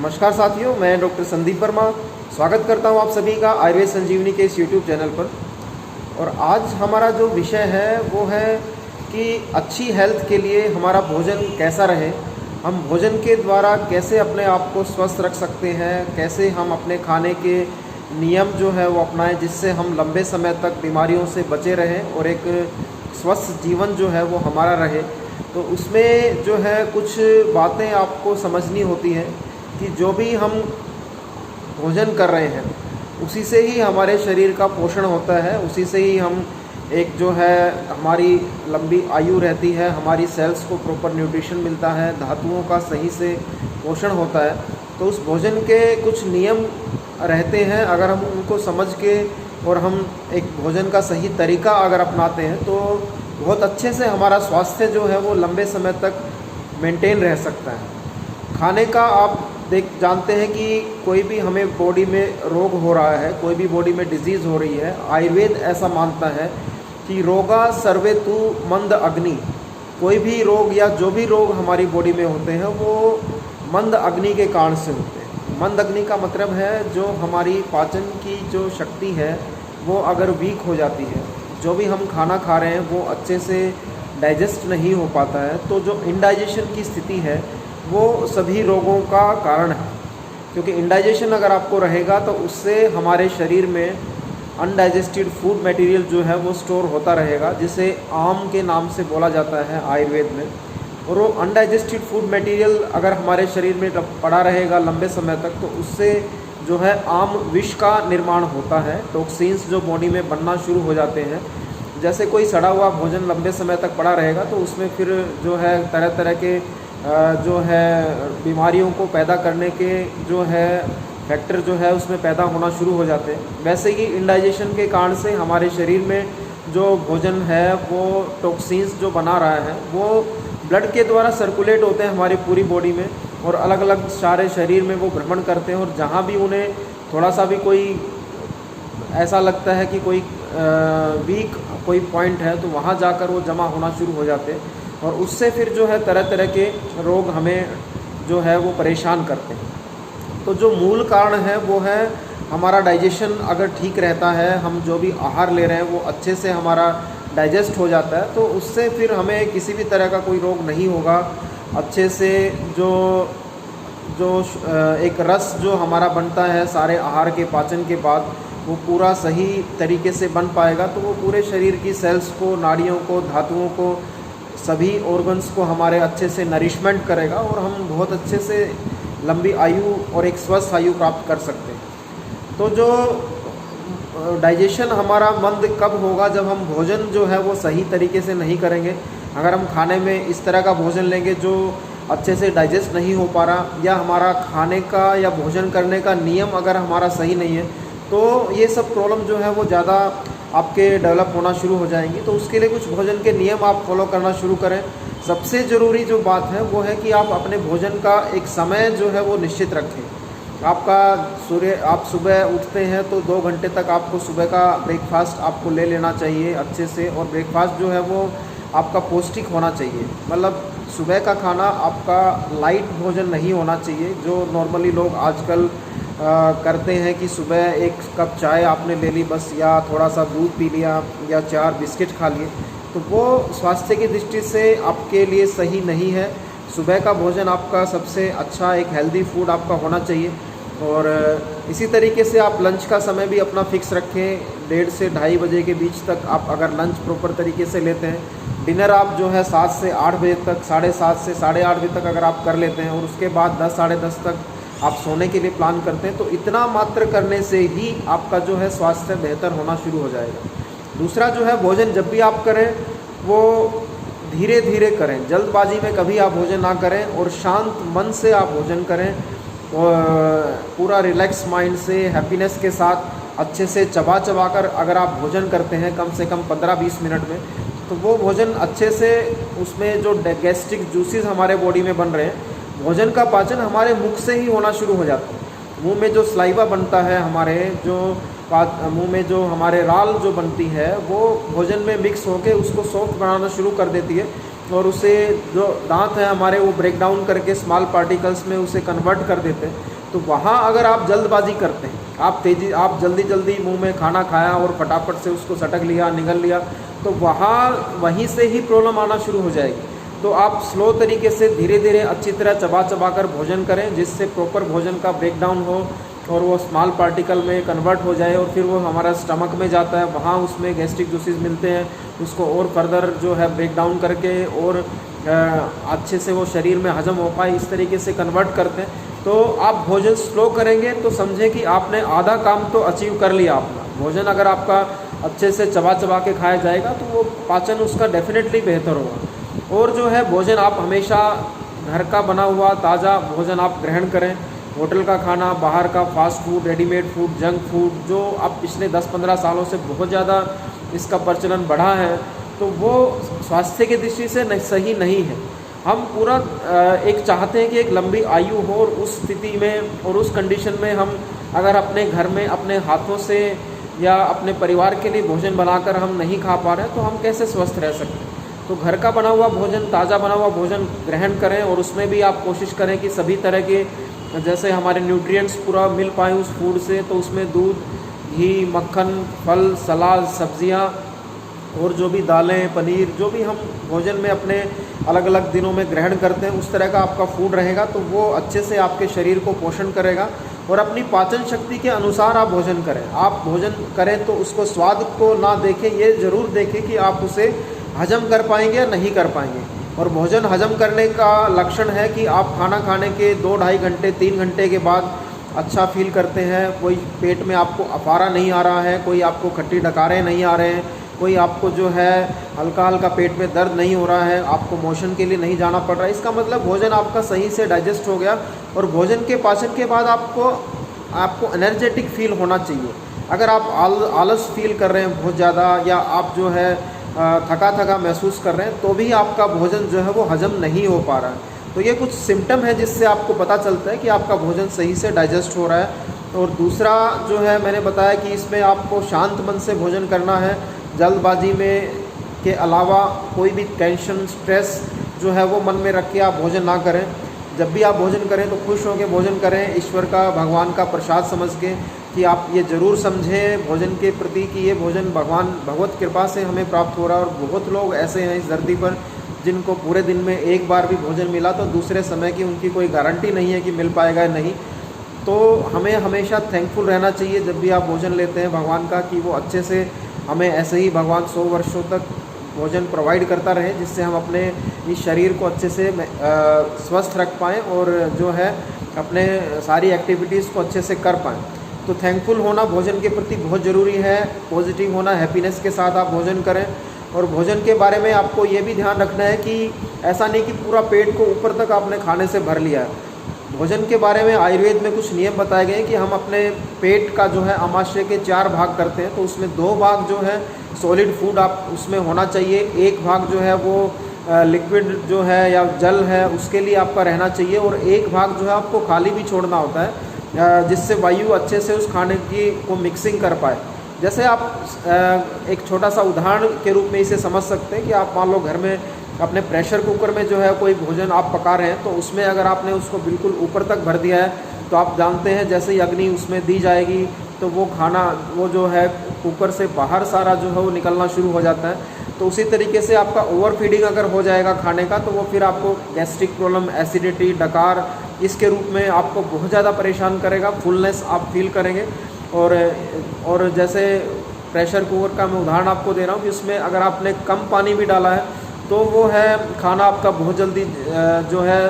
नमस्कार साथियों, मैं डॉक्टर संदीप वर्मा स्वागत करता हूं आप सभी का आयुर्वेद संजीवनी के इस यूट्यूब चैनल पर। और आज हमारा जो विषय है वो है कि अच्छी हेल्थ के लिए हमारा भोजन कैसा रहे, हम भोजन के द्वारा कैसे अपने आप को स्वस्थ रख सकते हैं, कैसे हम अपने खाने के नियम जो है वो अपनाएं जिससे हम लंबे समय तक बीमारियों से बचे रहें और एक स्वस्थ जीवन जो है वो हमारा रहे। तो उसमें जो है कुछ बातें आपको समझनी होती हैं कि जो भी हम भोजन कर रहे हैं उसी से ही हमारे शरीर का पोषण होता है, उसी से ही हम एक जो है हमारी लंबी आयु रहती है, हमारी सेल्स को प्रॉपर न्यूट्रिशन मिलता है, धातुओं का सही से पोषण होता है। तो उस भोजन के कुछ नियम रहते हैं, अगर हम उनको समझ के और हम एक भोजन का सही तरीका अगर अपनाते हैं तो बहुत अच्छे से हमारा स्वास्थ्य जो है वो लंबे समय तक मेंटेन रह सकता है। खाने का आप जानते हैं कि कोई भी हमें बॉडी में रोग हो रहा है, कोई भी बॉडी में डिजीज़ हो रही है, आयुर्वेद ऐसा मानता है कि रोगा सर्वे तु मंद अग्नि। कोई भी रोग या जो भी रोग हमारी बॉडी में होते हैं वो मंद अग्नि के कारण से होते हैं। मंद अग्नि का मतलब है जो हमारी पाचन की जो शक्ति है वो अगर वीक हो जाती है, जो भी हम खाना खा रहे हैं वो अच्छे से डाइजेस्ट नहीं हो पाता है, तो जो इंडाइजेशन की स्थिति है वो सभी रोगों का कारण है। क्योंकि इंडाइजेशन अगर आपको रहेगा तो उससे हमारे शरीर में अनडाइजेस्टेड फूड मटेरियल जो है वो स्टोर होता रहेगा, जिसे आम के नाम से बोला जाता है आयुर्वेद में। और वो अनडाइजेस्टेड फूड मटेरियल अगर हमारे शरीर में पड़ा रहेगा लंबे समय तक तो उससे जो है आम विष का निर्माण होता है, टॉक्सिन्स जो बॉडी में बनना शुरू हो जाते हैं। जैसे कोई सड़ा हुआ भोजन लंबे समय तक पड़ा रहेगा तो उसमें फिर जो है तरह तरह के जो है बीमारियों को पैदा करने के जो है फैक्टर जो है उसमें पैदा होना शुरू हो जाते हैं। वैसे ही इंडाइजेशन के कारण से हमारे शरीर में जो भोजन है वो टॉक्सिन्स जो बना रहा है वो ब्लड के द्वारा सर्कुलेट होते हैं हमारी पूरी बॉडी में और अलग अलग सारे शरीर में वो भ्रमण करते हैं। और जहाँ भी उन्हें थोड़ा सा भी कोई ऐसा लगता है कि कोई वीक कोई पॉइंट है तो वहाँ जाकर वो जमा होना शुरू हो जाते हैं और उससे फिर जो है तरह तरह के रोग हमें जो है वो परेशान करते हैं। तो जो मूल कारण है वो है हमारा डाइजेशन अगर ठीक रहता है, हम जो भी आहार ले रहे हैं वो अच्छे से हमारा डाइजेस्ट हो जाता है तो उससे फिर हमें किसी भी तरह का कोई रोग नहीं होगा। अच्छे से जो एक रस जो हमारा बनता है सारे आहार के पाचन के बाद वो पूरा सही तरीके से बन पाएगा, तो वो पूरे शरीर की सेल्स को, नाड़ियों को, धातुओं को, सभी ऑर्गन्स को हमारे अच्छे से नरिशमेंट करेगा और हम बहुत अच्छे से लंबी आयु और एक स्वस्थ आयु प्राप्त कर सकते हैं। तो जो डाइजेशन हमारा मंद कब होगा, जब हम भोजन जो है वो सही तरीके से नहीं करेंगे। अगर हम खाने में इस तरह का भोजन लेंगे जो अच्छे से डाइजेस्ट नहीं हो पा रहा, या हमारा खाने का या भोजन करने का नियम अगर हमारा सही नहीं है, तो ये सब प्रॉब्लम जो है वो ज़्यादा आपके डेवलप होना शुरू हो जाएंगी। तो उसके लिए कुछ भोजन के नियम आप फॉलो करना शुरू करें। सबसे ज़रूरी जो बात है वो है कि आप अपने भोजन का एक समय जो है वो निश्चित रखें। आप सुबह उठते हैं तो 2 घंटे तक आपको सुबह का ब्रेकफास्ट आपको ले लेना चाहिए अच्छे से, और ब्रेकफास्ट जो है वो आपका पौष्टिक होना चाहिए। मतलब सुबह का खाना आपका लाइट भोजन नहीं होना चाहिए, जो नॉर्मली लोग आजकल करते हैं कि सुबह 1 कप चाय आपने ले ली बस, या थोड़ा सा दूध पी लिया, या 4 बिस्किट खा लिए, तो वो स्वास्थ्य की दृष्टि से आपके लिए सही नहीं है। सुबह का भोजन आपका सबसे अच्छा एक हेल्दी फूड आपका होना चाहिए। और इसी तरीके से आप लंच का समय भी अपना फिक्स रखें, 1:30 से 2:30 बजे के बीच तक आप अगर लंच प्रॉपर तरीके से लेते हैं। डिनर आप जो है 7 से 8 बजे तक, 7:30 से 8:30 बजे तक अगर आप कर लेते हैं और उसके बाद 10 साढ़े 10 तक आप सोने के लिए प्लान करते हैं, तो इतना मात्र करने से ही आपका जो है स्वास्थ्य बेहतर होना शुरू हो जाएगा। दूसरा जो है भोजन जब भी आप करें वो धीरे धीरे करें, जल्दबाजी में कभी आप भोजन ना करें और शांत मन से आप भोजन करें और पूरा रिलैक्स माइंड से, हैप्पीनेस के साथ अच्छे से चबा चबा कर अगर आप भोजन करते हैं कम से कम 15-20 मिनट में, तो वो भोजन अच्छे से उसमें जो गैस्ट्रिक जूसेस हमारे बॉडी में बन रहे हैं, भोजन का पाचन हमारे मुख से ही होना शुरू हो जाता है। मुंह में जो सलाइवा बनता है हमारे, जो मुंह में जो हमारे राल जो बनती है वो भोजन में मिक्स होकर उसको सॉफ्ट बनाना शुरू कर देती है और उसे जो दांत है हमारे वो ब्रेक डाउन करके स्मॉल पार्टिकल्स में उसे कन्वर्ट कर देते हैं। तो वहाँ अगर आप जल्दबाजी करते हैं, आप जल्दी जल्दी मुंह में खाना खाया और फटाफट से उसको सटक लिया, निगल लिया, तो वहीं से ही प्रॉब्लम आना शुरू हो जाएगी। तो आप स्लो तरीके से धीरे धीरे अच्छी तरह चबा चबा कर भोजन करें, जिससे प्रॉपर भोजन का ब्रेक डाउन हो और वो स्मॉल पार्टिकल में कन्वर्ट हो जाए और फिर वो हमारा स्टमक में जाता है, वहाँ उसमें गैस्ट्रिक जूसेस मिलते हैं, उसको और फर्दर जो है ब्रेक डाउन करके और अच्छे से वो शरीर में हजम हो पाए, इस तरीके से कन्वर्ट करते हैं। तो आप भोजन स्लो करेंगे तो समझें कि आपने आधा काम तो अचीव कर लिया अपना। भोजन अगर आपका अच्छे से चबा चबा के खाया जाएगा तो वो पाचन उसका डेफिनेटली बेहतर होगा। और जो है भोजन आप हमेशा घर का बना हुआ ताज़ा भोजन आप ग्रहण करें। होटल का खाना, बाहर का fast food, readymade food, junk food जो अब पिछले 10-15 सालों से बहुत ज़्यादा इसका प्रचलन बढ़ा है, तो वो स्वास्थ्य की दृष्टि से सही नहीं है। हम पूरा एक चाहते हैं कि एक लंबी आयु हो, और उस स्थिति में और उस कंडीशन में हम अगर अपने घर में अपने हाथों से या अपने परिवार के लिए भोजन बनाकर हम नहीं खा पा रहे हैं, तो हम कैसे स्वस्थ रह सकते हैं। तो घर का बना हुआ भोजन, ताज़ा बना हुआ भोजन ग्रहण करें, और उसमें भी आप कोशिश करें कि सभी तरह के जैसे हमारे न्यूट्रिएंट्स पूरा मिल पाएँ उस फूड से। तो उसमें दूध, घी, मक्खन, फल, सलाद, सब्जियां और जो भी दालें, पनीर, जो भी हम भोजन में अपने अलग अलग दिनों में ग्रहण करते हैं, उस तरह का आपका फूड रहेगा, तो वो अच्छे से आपके शरीर को पोषण करेगा। और अपनी पाचन शक्ति के अनुसार आप भोजन करें। आप भोजन करें तो उसको स्वाद को ना देखें, ये ज़रूर देखें कि आप उसे हजम कर पाएंगे या नहीं कर पाएंगे। और भोजन हजम करने का लक्षण है कि आप खाना खाने के 2-2.5 घंटे, 3 घंटे के बाद अच्छा फील करते हैं, कोई पेट में आपको अफारा नहीं आ रहा है, कोई आपको खट्टी डकारें नहीं आ रहे हैं, कोई आपको जो है हल्का हल्का पेट में दर्द नहीं हो रहा है, आपको मोशन के लिए नहीं जाना पड़ रहा है। इसका मतलब भोजन आपका सही से डाइजेस्ट हो गया। और भोजन के पाचन के बाद आपको एनर्जेटिक फील होना चाहिए। अगर आप आलस फील कर रहे हैं बहुत ज़्यादा, या आप जो है थका थका महसूस कर रहे हैं, तो भी आपका भोजन जो है वो हजम नहीं हो पा रहा है। तो ये कुछ सिम्टम है जिससे आपको पता चलता है कि आपका भोजन सही से डाइजेस्ट हो रहा है। और दूसरा जो है मैंने बताया कि इसमें आपको शांत मन से भोजन करना है। जल्दबाजी में के अलावा कोई भी टेंशन, स्ट्रेस जो है वो मन में रख के आप भोजन ना करें। जब भी आप भोजन करें तो खुश होकर भोजन करें, ईश्वर का, भगवान का प्रसाद समझ के, कि आप ये ज़रूर समझें भोजन के प्रति कि ये भोजन भगवत कृपा से हमें प्राप्त हो रहा है। और बहुत लोग ऐसे हैं इस धरती पर जिनको पूरे दिन में एक बार भी भोजन मिला तो दूसरे समय की उनकी कोई गारंटी नहीं है कि मिल पाएगा या नहीं। तो हमें हमेशा थैंकफुल रहना चाहिए जब भी आप भोजन लेते हैं भगवान का, कि वो अच्छे से हमें ऐसे ही भगवान 100 वर्षों तक भोजन प्रोवाइड करता रहे, जिससे हम अपने इस शरीर को अच्छे से स्वस्थ रख पाएँ और जो है अपने सारी एक्टिविटीज़ को अच्छे से कर पाएँ। तो थैंकफुल होना भोजन के प्रति बहुत ज़रूरी है। पॉजिटिव होना, हैप्पीनेस के साथ आप भोजन करें। और भोजन के बारे में आपको ये भी ध्यान रखना है कि ऐसा नहीं कि पूरा पेट को ऊपर तक आपने खाने से भर लिया है। भोजन के बारे में आयुर्वेद में कुछ नियम बताए गए हैं कि हम अपने पेट का जो है आमाशय के 4 भाग करते हैं। तो उसमें 2 भाग जो है सॉलिड फूड आप उसमें होना चाहिए, 1 भाग जो है वो लिक्विड जो है या जल है उसके लिए आपका रहना चाहिए, और 1 भाग जो है आपको खाली भी छोड़ना होता है, जिससे वायु अच्छे से उस खाने की को मिक्सिंग कर पाए। जैसे आप एक छोटा सा उदाहरण के रूप में इसे समझ सकते हैं कि आप मान लो घर में अपने प्रेशर कुकर में जो है कोई भोजन आप पका रहे हैं, तो उसमें अगर आपने उसको बिल्कुल ऊपर तक भर दिया है तो आप जानते हैं जैसे ही अग्नि उसमें दी जाएगी तो वो खाना वो जो है कुकर से बाहर सारा जो है वो निकलना शुरू हो जाता है। तो उसी तरीके से आपका ओवर फीडिंग अगर हो जाएगा खाने का, तो वो फिर आपको गैस्ट्रिक प्रॉब्लम, एसिडिटी, डकार इसके रूप में आपको बहुत ज़्यादा परेशान करेगा। फुलनेस आप फील करेंगे। और जैसे प्रेशर कुकर का मैं उदाहरण आपको दे रहा हूँ कि उसमें अगर आपने कम पानी भी डाला है तो वो है खाना आपका बहुत जल्दी जो है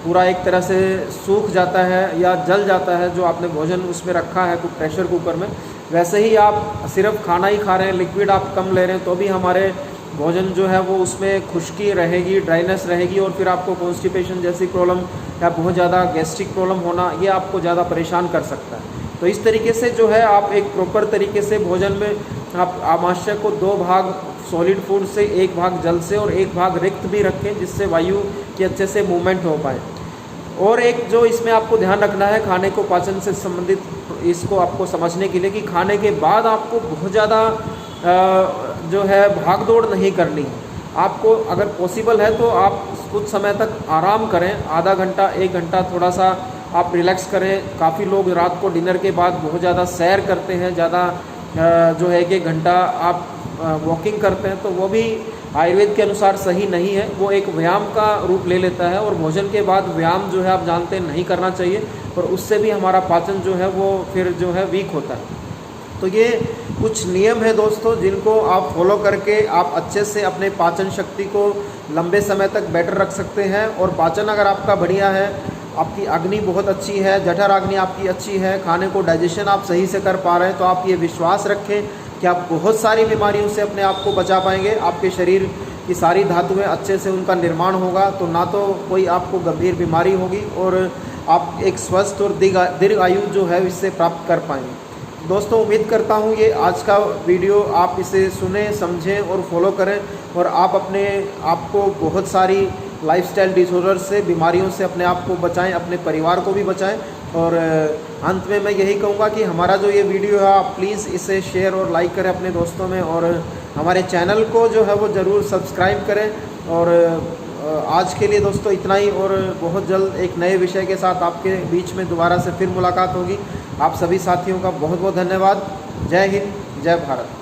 पूरा एक तरह से सूख जाता है या जल जाता है, जो आपने भोजन उसमें रखा है प्रेशर कुकर में। वैसे ही आप सिर्फ खाना ही खा रहे हैं, लिक्विड आप कम ले रहे हैं, तो भी हमारे भोजन जो है वो उसमें खुश्की रहेगी, ड्राइनेस रहेगी, और फिर आपको कॉन्स्टिपेशन जैसी प्रॉब्लम या बहुत ज़्यादा गैस्ट्रिक प्रॉब्लम होना, ये आपको ज़्यादा परेशान कर सकता है। तो इस तरीके से जो है आप एक प्रॉपर तरीके से भोजन में आप आमाशय को 2 भाग सॉलिड फूड से, 1 भाग जल से और 1 भाग रिक्त भी रखें, जिससे वायु की अच्छे से मूवमेंट हो पाए। और एक जो इसमें आपको ध्यान रखना है खाने को पाचन से संबंधित, इसको आपको समझने के लिए कि खाने के बाद आपको बहुत ज़्यादा जो है भाग दौड़ नहीं करनी है। आपको अगर पॉसिबल है तो आप कुछ समय तक आराम करें, आधा घंटा 1 घंटा थोड़ा सा आप रिलैक्स करें। काफ़ी लोग रात को डिनर के बाद बहुत ज़्यादा सैर करते हैं, ज़्यादा जो है 1 घंटा आप वॉकिंग करते हैं, तो वो भी आयुर्वेद के अनुसार सही नहीं है। वो एक व्यायाम का रूप ले लेता है और भोजन के बाद व्यायाम जो है आप जानते हैं नहीं करना चाहिए, और उससे भी हमारा पाचन जो है वो फिर जो है वीक होता है। तो ये कुछ नियम है दोस्तों जिनको आप फॉलो करके आप अच्छे से अपने पाचन शक्ति को लंबे समय तक बेटर रख सकते हैं। और पाचन अगर आपका बढ़िया है, आपकी अग्नि बहुत अच्छी है, जठर अग्नि आपकी अच्छी है, खाने को डाइजेशन आप सही से कर पा रहे हैं, तो आप ये विश्वास रखें कि आप बहुत सारी बीमारियों से अपने आप को बचा पाएंगे। आपके शरीर की सारी धातुएं अच्छे से उनका निर्माण होगा, तो ना तो कोई आपको गंभीर बीमारी होगी और आप एक स्वस्थ और दीर्घ आयु जो है इससे प्राप्त कर पाएंगे। दोस्तों उम्मीद करता हूँ ये आज का वीडियो आप इसे सुने, समझें और फॉलो करें, और आप अपने आप को बहुत सारी लाइफस्टाइल डिसऑर्डर से, बीमारियों से अपने आप को बचाएं, अपने परिवार को भी बचाएं। और अंत में मैं यही कहूँगा कि हमारा जो ये वीडियो है आप प्लीज़ इसे शेयर और लाइक करें अपने दोस्तों में, और हमारे चैनल को जो है वो ज़रूर सब्सक्राइब करें। और आज के लिए दोस्तों इतना ही, और बहुत जल्द एक नए विषय के साथ आपके बीच में दोबारा से फिर मुलाकात होगी। आप सभी साथियों का बहुत बहुत धन्यवाद। जय हिंद, जय भारत।